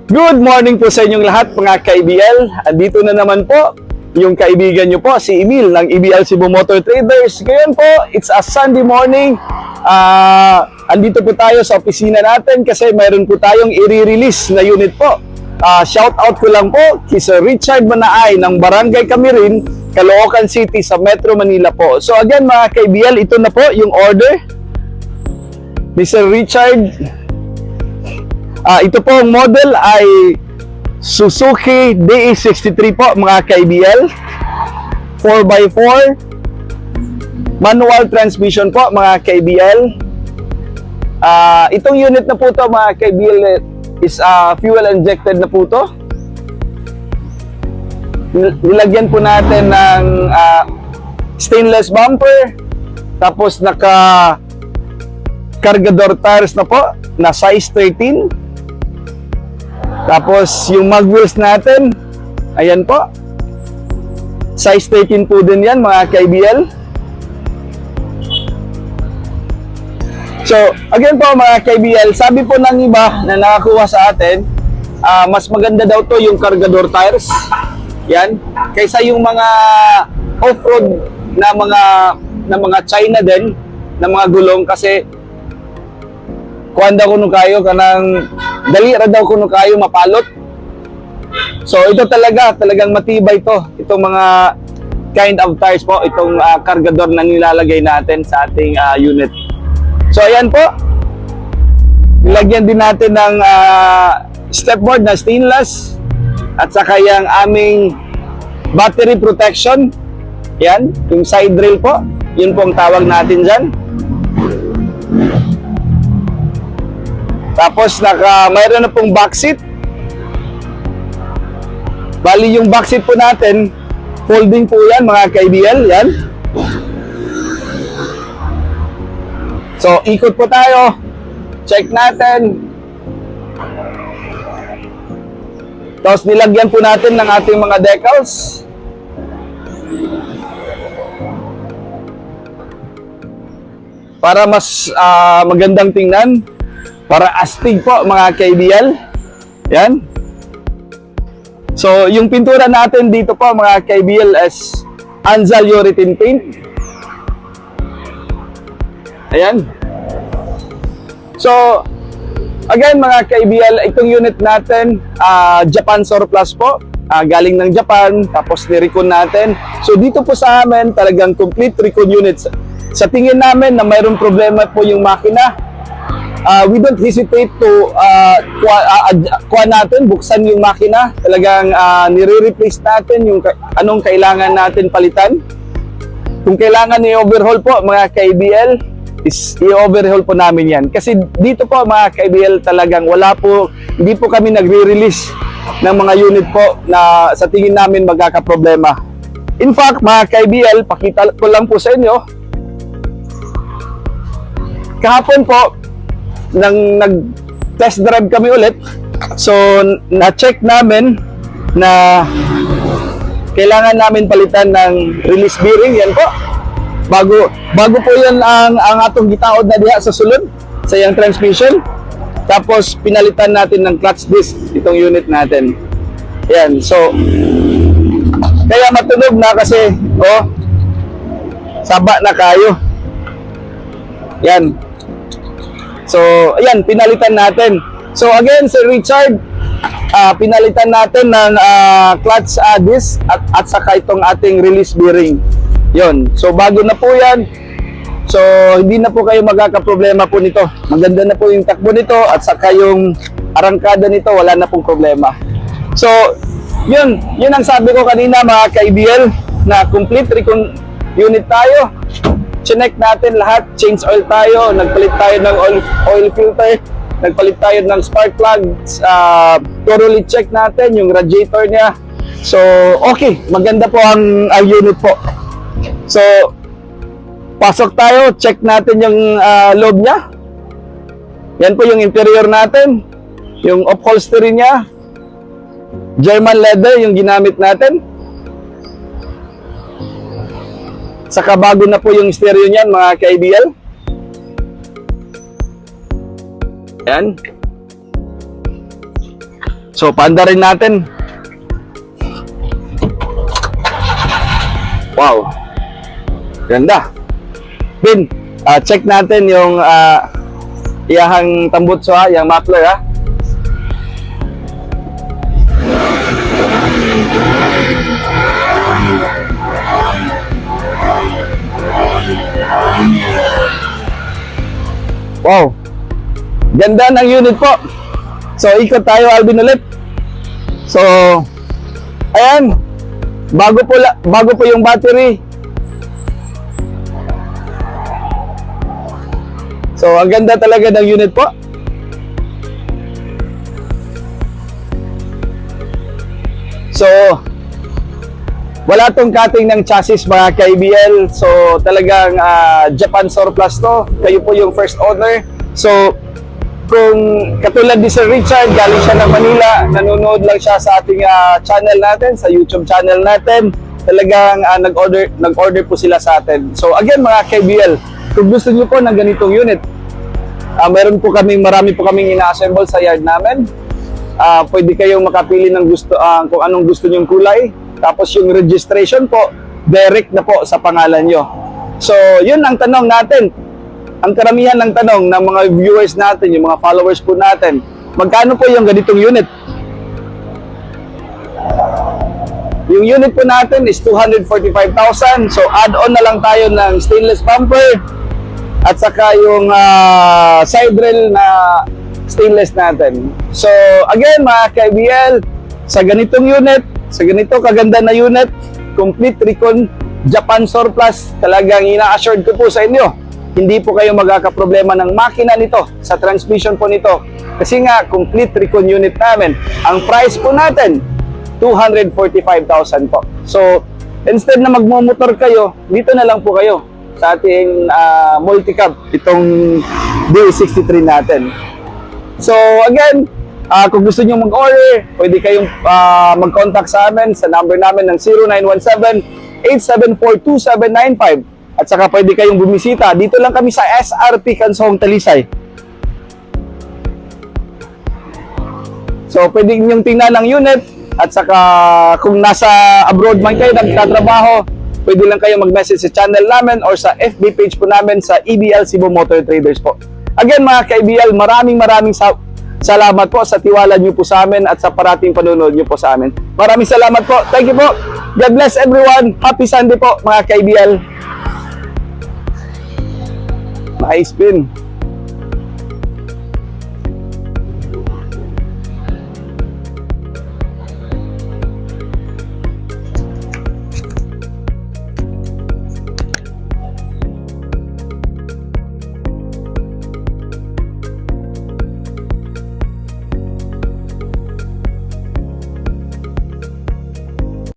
Good morning po sa inyong lahat mga ka-EBL. Andito na naman po yung kaibigan nyo po, si Emil ng EBL Cebu Motor Traders. Ngayon po, it's a Sunday morning. Andito po tayo sa opisina natin kasi mayroon po tayong i-release na unit po. Shout out ko lang po kay Sir Richard Manaay ng Barangay Camirin, Caloocan City sa Metro Manila po. So again mga ka-EBL, ito na po yung order ni Sir Richard. Ito po ang model ay Suzuki DE63 po mga ka-EBL, 4x4 manual transmission po mga ka-EBL. Itong unit na po to mga ka-EBL is fuel injected na po to. Nilagyan po natin ng stainless bumper, tapos naka cargador tires na po na size 13. Tapos yung mag wheels natin, ayan po, size 13 po din yan mga ka-EBL. So again po mga ka-EBL, sabi po ng iba na nakakuha sa atin, mas maganda daw to yung cargador tires, yan, kaysa yung mga off-road na mga China din, na mga gulong, kasi kuanda kuno kayo kanang dali ra daw kuno kayo mapalot. So ito talagang matibay to, itong mga kind of tires po, itong cargador na nilalagay natin sa ating unit. So ayan po, nilagyan din natin ng stepboard na stainless at saka yung aming battery protection, yan, yung side rail po, yun po ang tawag natin dyan. Tapos mayroon na pong backseat. Bali yung backseat po natin, folding po yan mga ka-EBL, yan. So ikot po tayo, check natin. Tapos nilagyan po natin ng ating mga decals. Para mas magandang tingnan. Para astig po mga ka-EBL. Yan. So yung pintura natin dito po mga ka-EBL is Anzal Urethane Paint. Ayan. So again mga ka-EBL, itong unit natin Japan Surplus po, galing ng Japan, tapos ni-recon natin. So dito po sa amin talagang complete recon units. Sa tingin namin na mayroong problema po yung makina, we don't hesitate to buksan yung makina. Talagang nire-replace natin yung anong kailangan natin palitan. Kung kailangan i-overhaul po mga ka-EBL, is i-overhaul po namin yan. Kasi dito po mga ka-EBL talagang hindi po kami nagre-release ng mga unit po na sa tingin namin magkakaproblema. In fact mga ka-EBL, pakita ko lang po sa inyo, kahapon po nag-test drive kami ulit. So na-check namin na kailangan namin palitan ng release bearing, yan po. Bago po yan ang atong gitaod na diha sa sulod sa iyang transmission. Tapos pinalitan natin ng clutch disc itong unit natin. Yan. So kaya matunog na kasi saba na kayo. Yan. So ayan, pinalitan natin. So again Sir Richard, pinalitan natin ng clutch disc at saka itong ating release bearing. Yon. So bago na po yan. So hindi na po kayo magkakaproblema po nito. Maganda na po yung takbo nito at saka yung arangkada nito, wala na pong problema. So yun ang sabi ko kanina mga ka-EBL, na complete recon unit tayo. Chinek natin lahat, change oil tayo, nagpalit tayo ng oil filter, nagpalit tayo ng spark plugs, thoroughly check natin yung radiator niya. So okay, maganda po ang unit po. So pasok tayo, check natin yung loob niya. Yan po yung interior natin, yung upholstery niya, German leather yung ginamit natin. Saka bago na po yung stereo niyan mga ka-EBL. Ayan. So, paanda rin natin. Wow. Ganda. Pin, check natin yung iyahang tambutso ha, yung muffler ha. Wow. Ganda ng unit po. So, ikot tayo Alvin ulit. So, ayan. Bago po yung battery. So, ang ganda talaga ng unit po. So, wala tong cutting ng chassis mga ka-ABL. So, talagang Japan surplus to. Kayo po yung first owner. So, kung katulad ni Sir Richard, galing siya ng Manila, nanonood lang siya sa ating channel natin, sa YouTube channel natin. Talagang nag-order po sila sa atin. So, again mga ka-ABL, kung gusto niyo po ng ganitong unit, marami po kaming ina-assemble sa yard namin. Pwede kayong makapili ng gusto, kung anong gusto nyong kulay. Tapos yung registration po, direct na po sa pangalan nyo. So, yun ang tanong natin. Ang karamihan ng tanong ng mga viewers natin, yung mga followers po natin, magkano po yung ganitong unit? Yung unit po natin is 245,000. So, add-on na lang tayo ng stainless bumper at saka yung side rail na stainless natin. So, again mga ka-ABL, sa ganitong unit, sa ganito kaganda na unit, complete recon Japan surplus, talagang ina-assured ko po sa inyo, hindi po kayo magkakaproblema ng makina nito, sa transmission po nito. Kasi nga, complete recon unit namin. Ang price po natin, 245,000 po. So, instead na magmumotor kayo, dito na lang po kayo sa ating multi-cab, itong D63 natin. So, again, kung gusto nyo mag-order, pwede kayong mag-contact sa amin sa number namin ng 0917-874-2795. At saka pwede kayong bumisita. Dito lang kami sa SRP Kansong Talisay. So, pwede nyong tingnan ang unit. At saka kung nasa abroad man kayo nagtatrabaho, pwede lang kayo mag-message sa channel namin or sa FB page po namin sa EBL Cebu Motor Traders po. Again mga ka-EBL, maraming salamat po sa tiwala nyo po sa amin at sa parating panonood nyo po sa amin. Maraming salamat po. Thank you po. God bless everyone. Happy Sunday po mga ka-EBL. Nice spin.